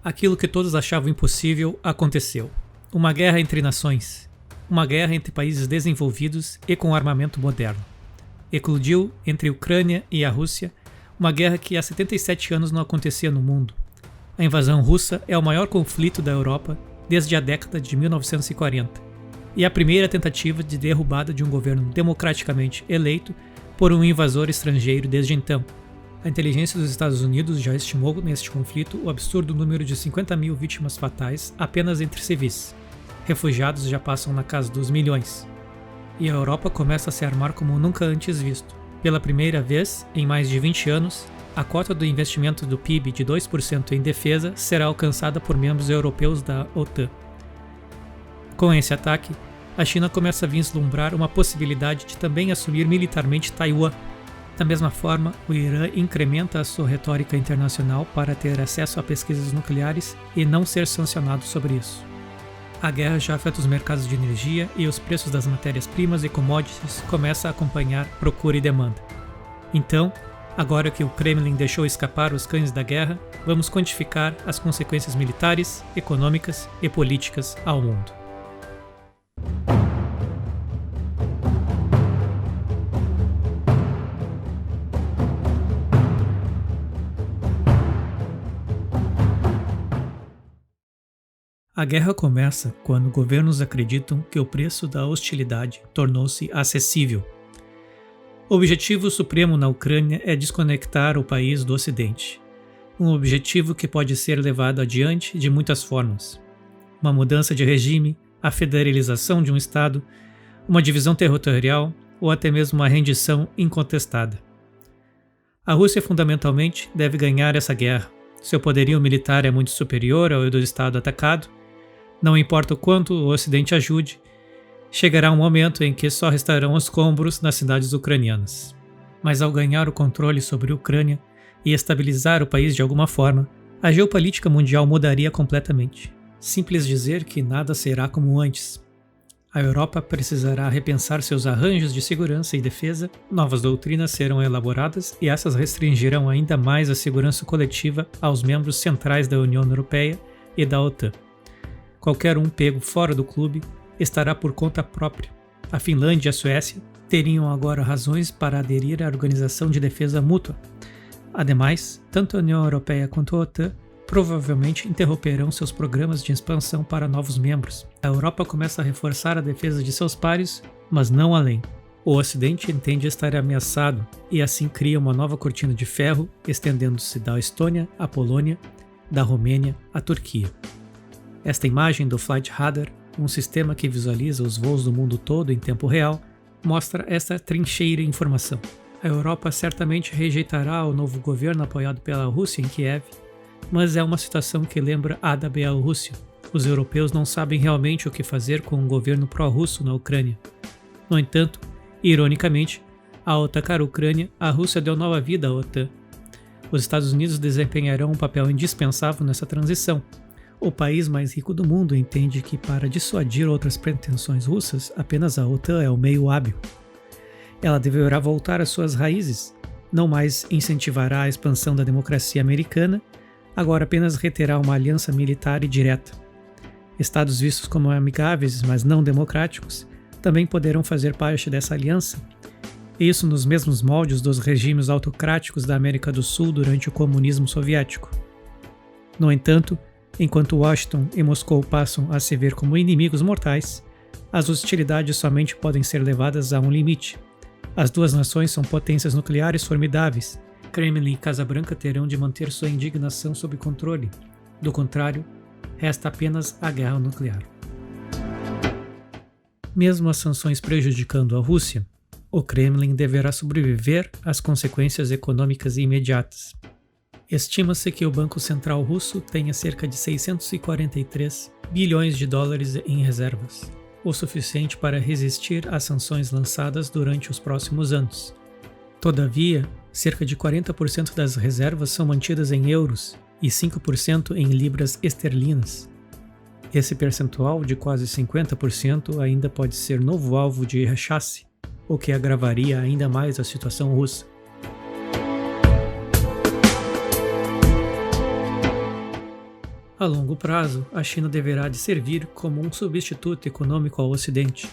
Aquilo que todos achavam impossível aconteceu. Uma guerra entre nações. Uma guerra entre países desenvolvidos e com armamento moderno. Eclodiu entre a Ucrânia e a Rússia, uma guerra que há 77 anos não acontecia no mundo. A invasão russa é o maior conflito da Europa desde a década de 1940 e a primeira tentativa de derrubada de um governo democraticamente eleito por um invasor estrangeiro desde então. A inteligência dos Estados Unidos já estimou neste conflito o absurdo número de 50 mil vítimas fatais apenas entre civis. Refugiados já passam na casa dos milhões. E a Europa começa a se armar como nunca antes visto. Pela primeira vez, em mais de 20 anos, a cota do investimento do PIB de 2% em defesa será alcançada por membros europeus da OTAN. Com esse ataque, a China começa a vislumbrar uma possibilidade de também assumir militarmente Taiwan. Da mesma forma, o Irã incrementa a sua retórica internacional para ter acesso a pesquisas nucleares e não ser sancionado sobre isso. A guerra já afeta os mercados de energia e os preços das matérias-primas e commodities começam a acompanhar procura e demanda. Então, agora que o Kremlin deixou escapar os cães da guerra, vamos quantificar as consequências militares, econômicas e políticas ao mundo. A guerra começa quando governos acreditam que o preço da hostilidade tornou-se acessível. O objetivo supremo na Ucrânia é desconectar o país do Ocidente. Um objetivo que pode ser levado adiante de muitas formas. Uma mudança de regime, a federalização de um Estado, uma divisão territorial ou até mesmo uma rendição incontestada. A Rússia fundamentalmente deve ganhar essa guerra. Seu poderio militar é muito superior ao do Estado atacado. Não importa o quanto o Ocidente ajude, chegará um momento em que só restarão escombros nas cidades ucranianas. Mas ao ganhar o controle sobre a Ucrânia e estabilizar o país de alguma forma, a geopolítica mundial mudaria completamente. Simples dizer que nada será como antes. A Europa precisará repensar seus arranjos de segurança e defesa, novas doutrinas serão elaboradas e essas restringirão ainda mais a segurança coletiva aos membros centrais da União Europeia e da OTAN. Qualquer um pego fora do clube estará por conta própria. A Finlândia e a Suécia teriam agora razões para aderir à Organização de Defesa Mútua. Ademais, tanto a União Europeia quanto a OTAN provavelmente interromperão seus programas de expansão para novos membros. A Europa começa a reforçar a defesa de seus pares, mas não além. O Ocidente entende estar ameaçado e assim cria uma nova cortina de ferro, estendendo-se da Estônia à Polônia, da Romênia à Turquia. Esta imagem do Flight Radar, um sistema que visualiza os voos do mundo todo em tempo real, mostra esta trincheira informação. A Europa certamente rejeitará o novo governo apoiado pela Rússia em Kiev, mas é uma situação que lembra a da Bielorrússia. Os europeus não sabem realmente o que fazer com um governo pró-russo na Ucrânia. No entanto, ironicamente, ao atacar a Ucrânia, a Rússia deu nova vida à OTAN. Os Estados Unidos desempenharão um papel indispensável nessa transição. O país mais rico do mundo entende que para dissuadir outras pretensões russas, apenas a OTAN é o meio hábil. Ela deverá voltar às suas raízes, não mais incentivará a expansão da democracia americana, agora apenas reterá uma aliança militar e direta. Estados vistos como amigáveis, mas não democráticos, também poderão fazer parte dessa aliança, isso nos mesmos moldes dos regimes autocráticos da América do Sul durante o comunismo soviético. No entanto, enquanto Washington e Moscou passam a se ver como inimigos mortais, as hostilidades somente podem ser levadas a um limite. As duas nações são potências nucleares formidáveis. Kremlin e Casa Branca terão de manter sua indignação sob controle. Do contrário, resta apenas a guerra nuclear. Mesmo as sanções prejudicando a Rússia, o Kremlin deverá sobreviver às consequências econômicas imediatas. Estima-se que o Banco Central Russo tenha cerca de 643 bilhões de dólares em reservas, o suficiente para resistir às sanções lançadas durante os próximos anos. Todavia, cerca de 40% das reservas são mantidas em euros e 5% em libras esterlinas. Esse percentual de quase 50% ainda pode ser novo alvo de rechace, o que agravaria ainda mais a situação russa. A longo prazo, a China deverá de servir como um substituto econômico ao Ocidente.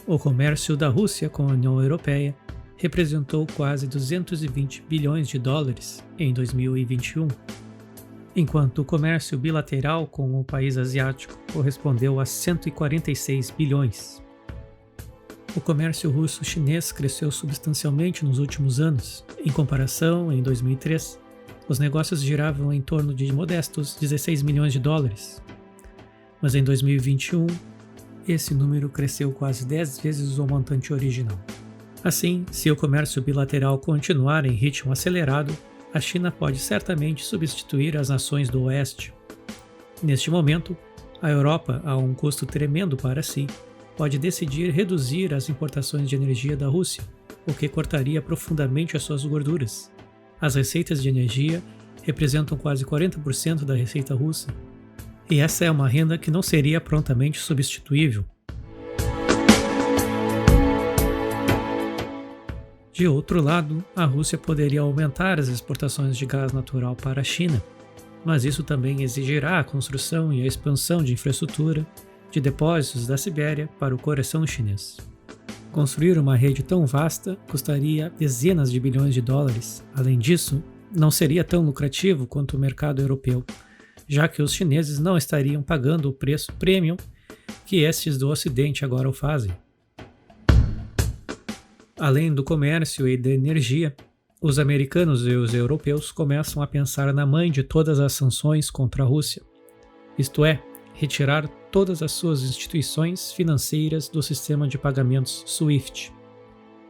O comércio da Rússia com a União Europeia representou quase 220 bilhões de dólares em 2021, enquanto o comércio bilateral com o país asiático correspondeu a 146 bilhões. O comércio russo-chinês cresceu substancialmente nos últimos anos. Em comparação, em 2003, os negócios giravam em torno de modestos 16 milhões de dólares. Mas em 2021, esse número cresceu quase 10 vezes o montante original. Assim, se o comércio bilateral continuar em ritmo acelerado, a China pode certamente substituir as nações do Oeste. Neste momento, a Europa, a um custo tremendo para si, pode decidir reduzir as importações de energia da Rússia, o que cortaria profundamente as suas gorduras. As receitas de energia representam quase 40% da receita russa, e essa é uma renda que não seria prontamente substituível. De outro lado, a Rússia poderia aumentar as exportações de gás natural para a China, mas isso também exigirá a construção e a expansão de infraestrutura de depósitos da Sibéria para o coração chinês. Construir uma rede tão vasta custaria dezenas de bilhões de dólares. Além disso, não seria tão lucrativo quanto o mercado europeu, já que os chineses não estariam pagando o preço premium que estes do Ocidente agora o fazem. Além do comércio e da energia, os americanos e os europeus começam a pensar na mãe de todas as sanções contra a Rússia, isto é, retirar todas as suas instituições financeiras do sistema de pagamentos SWIFT.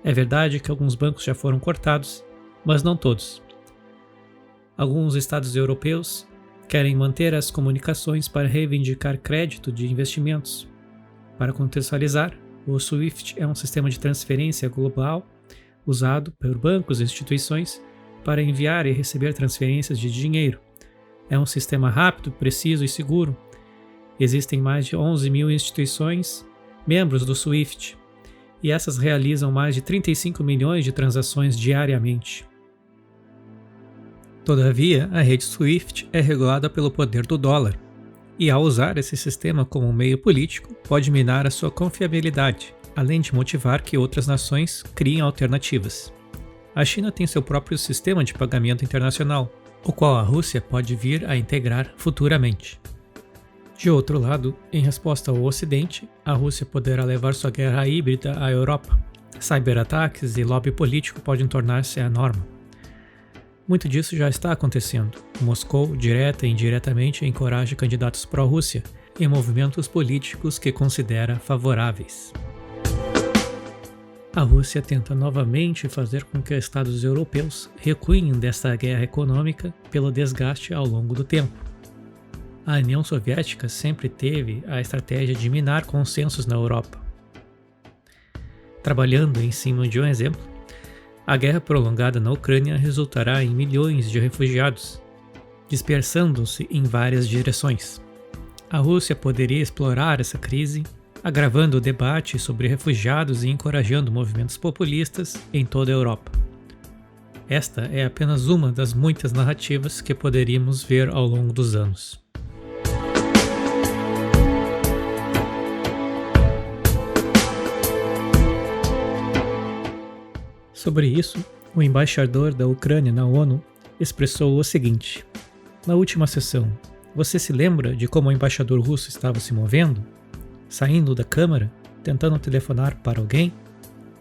É verdade que alguns bancos já foram cortados, mas não todos. Alguns estados europeus querem manter as comunicações para reivindicar crédito de investimentos. Para contextualizar, o SWIFT é um sistema de transferência global usado por bancos e instituições para enviar e receber transferências de dinheiro. É um sistema rápido, preciso e seguro. Existem mais de 11 mil instituições membros do SWIFT, e essas realizam mais de 35 milhões de transações diariamente. Todavia, a rede SWIFT é regulada pelo poder do dólar, e ao usar esse sistema como um meio político, pode minar a sua confiabilidade, além de motivar que outras nações criem alternativas. A China tem seu próprio sistema de pagamento internacional, o qual a Rússia pode vir a integrar futuramente. De outro lado, em resposta ao Ocidente, a Rússia poderá levar sua guerra híbrida à Europa. Cyberataques e lobby político podem tornar-se a norma. Muito disso já está acontecendo. Moscou, direta e indiretamente, encoraja candidatos pró-Rússia em movimentos políticos que considera favoráveis. A Rússia tenta novamente fazer com que os estados europeus recuem desta guerra econômica pelo desgaste ao longo do tempo. A União Soviética sempre teve a estratégia de minar consensos na Europa. Trabalhando em cima de um exemplo, a guerra prolongada na Ucrânia resultará em milhões de refugiados, dispersando-se em várias direções. A Rússia poderia explorar essa crise, agravando o debate sobre refugiados e encorajando movimentos populistas em toda a Europa. Esta é apenas uma das muitas narrativas que poderíamos ver ao longo dos anos. Sobre isso, o embaixador da Ucrânia na ONU expressou o seguinte: na última sessão, você se lembra de como o embaixador russo estava se movendo? Saindo da câmara, tentando telefonar para alguém?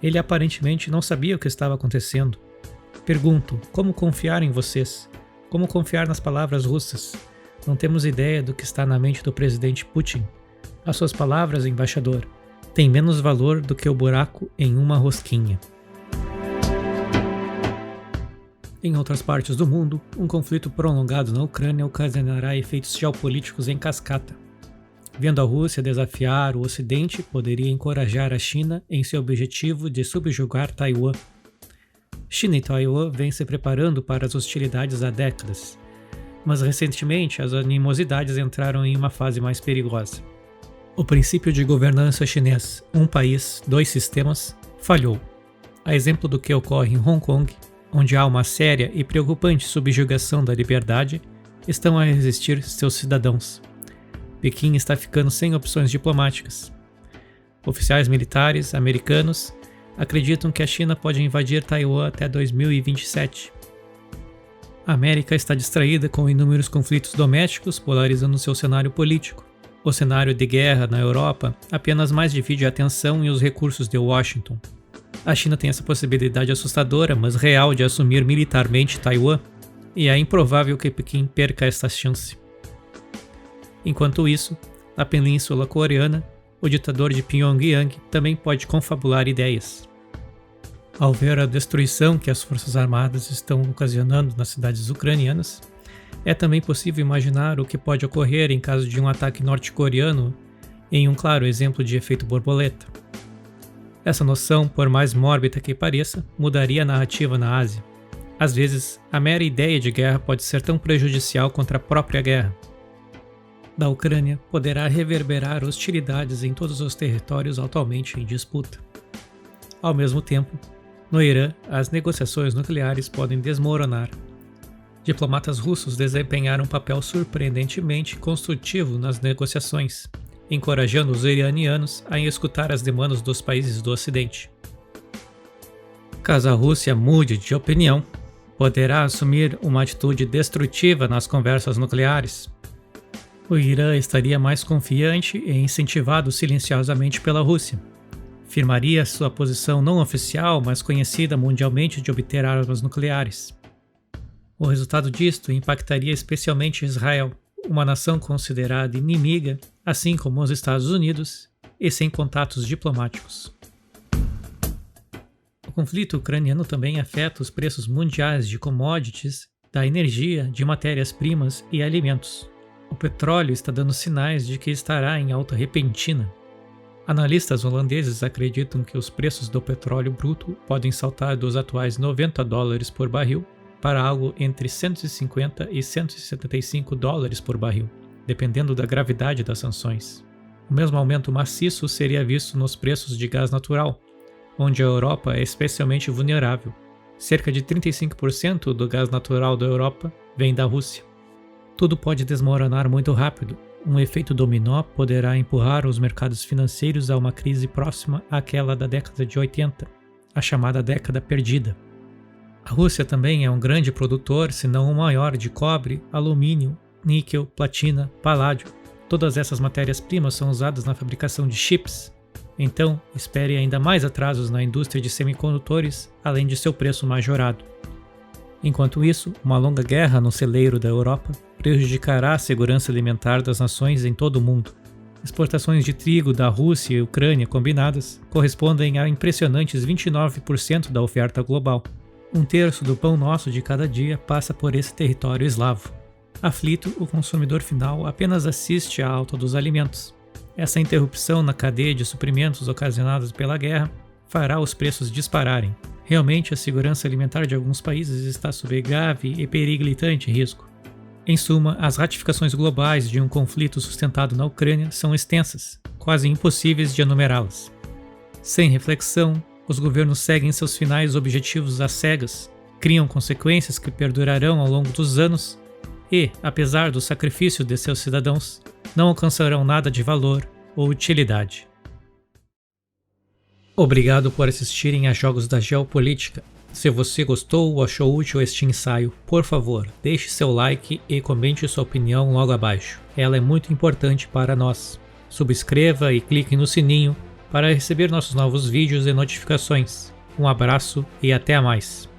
Ele aparentemente não sabia o que estava acontecendo. Pergunto, como confiar em vocês? Como confiar nas palavras russas? Não temos ideia do que está na mente do presidente Putin. As suas palavras, embaixador, têm menos valor do que o buraco em uma rosquinha. Em outras partes do mundo, um conflito prolongado na Ucrânia ocasionará efeitos geopolíticos em cascata. Vendo a Rússia desafiar o Ocidente, poderia encorajar a China em seu objetivo de subjugar Taiwan. China e Taiwan vêm se preparando para as hostilidades há décadas, mas recentemente as animosidades entraram em uma fase mais perigosa. O princípio de governança chinês, um país, dois sistemas, falhou. A exemplo do que ocorre em Hong Kong, onde há uma séria e preocupante subjugação da liberdade, estão a resistir seus cidadãos. Pequim está ficando sem opções diplomáticas. Oficiais militares americanos acreditam que a China pode invadir Taiwan até 2027. A América está distraída com inúmeros conflitos domésticos, polarizando seu cenário político. O cenário de guerra na Europa apenas mais divide a atenção e os recursos de Washington. A China tem essa possibilidade assustadora, mas real, de assumir militarmente Taiwan, e é improvável que Pequim perca esta chance. Enquanto isso, na Península Coreana, o ditador de Pyongyang também pode confabular ideias. Ao ver a destruição que as forças armadas estão ocasionando nas cidades ucranianas, é também possível imaginar o que pode ocorrer em caso de um ataque norte-coreano, em um claro exemplo de efeito borboleta. Essa noção, por mais mórbida que pareça, mudaria a narrativa na Ásia. Às vezes, a mera ideia de guerra pode ser tão prejudicial contra a própria guerra. Da Ucrânia poderá reverberar hostilidades em todos os territórios atualmente em disputa. Ao mesmo tempo, no Irã, as negociações nucleares podem desmoronar. Diplomatas russos desempenharam um papel surpreendentemente construtivo nas negociações, encorajando os iranianos a escutar as demandas dos países do Ocidente. Caso a Rússia mude de opinião, poderá assumir uma atitude destrutiva nas conversas nucleares. O Irã estaria mais confiante e incentivado silenciosamente pela Rússia. Firmaria sua posição não oficial, mas conhecida mundialmente de obter armas nucleares. O resultado disto impactaria especialmente Israel, uma nação considerada inimiga, assim como os Estados Unidos, e sem contatos diplomáticos. O conflito ucraniano também afeta os preços mundiais de commodities, da energia, de matérias-primas e alimentos. O petróleo está dando sinais de que estará em alta repentina. Analistas holandeses acreditam que os preços do petróleo bruto podem saltar dos atuais $90 por barril para algo entre 150 e 175 dólares por barril, dependendo da gravidade das sanções. O mesmo aumento maciço seria visto nos preços de gás natural, onde a Europa é especialmente vulnerável. Cerca de 35% do gás natural da Europa vem da Rússia. Tudo pode desmoronar muito rápido. Um efeito dominó poderá empurrar os mercados financeiros a uma crise próxima àquela da década de 80, a chamada década perdida. A Rússia também é um grande produtor, se não o maior, de cobre, alumínio, níquel, platina, paládio. Todas essas matérias-primas são usadas na fabricação de chips. Então, espere ainda mais atrasos na indústria de semicondutores, além de seu preço majorado. Enquanto isso, uma longa guerra no celeiro da Europa prejudicará a segurança alimentar das nações em todo o mundo. Exportações de trigo da Rússia e Ucrânia combinadas correspondem a impressionantes 29% da oferta global. 1/3 do pão nosso de cada dia passa por esse território eslavo. Aflito, o consumidor final apenas assiste à alta dos alimentos. Essa interrupção na cadeia de suprimentos ocasionadas pela guerra fará os preços dispararem. Realmente, a segurança alimentar de alguns países está sob grave e periclitante risco. Em suma, as ratificações globais de um conflito sustentado na Ucrânia são extensas, quase impossíveis de enumerá-las. Sem reflexão, os governos seguem seus finais objetivos às cegas, criam consequências que perdurarão ao longo dos anos e, apesar do sacrifício de seus cidadãos, não alcançarão nada de valor ou utilidade. Obrigado por assistirem a Jogos da Geopolítica. Se você gostou ou achou útil este ensaio, por favor, deixe seu like e comente sua opinião logo abaixo. Ela é muito importante para nós. Subscreva e clique no sininho para receber nossos novos vídeos e notificações. Um abraço e até mais!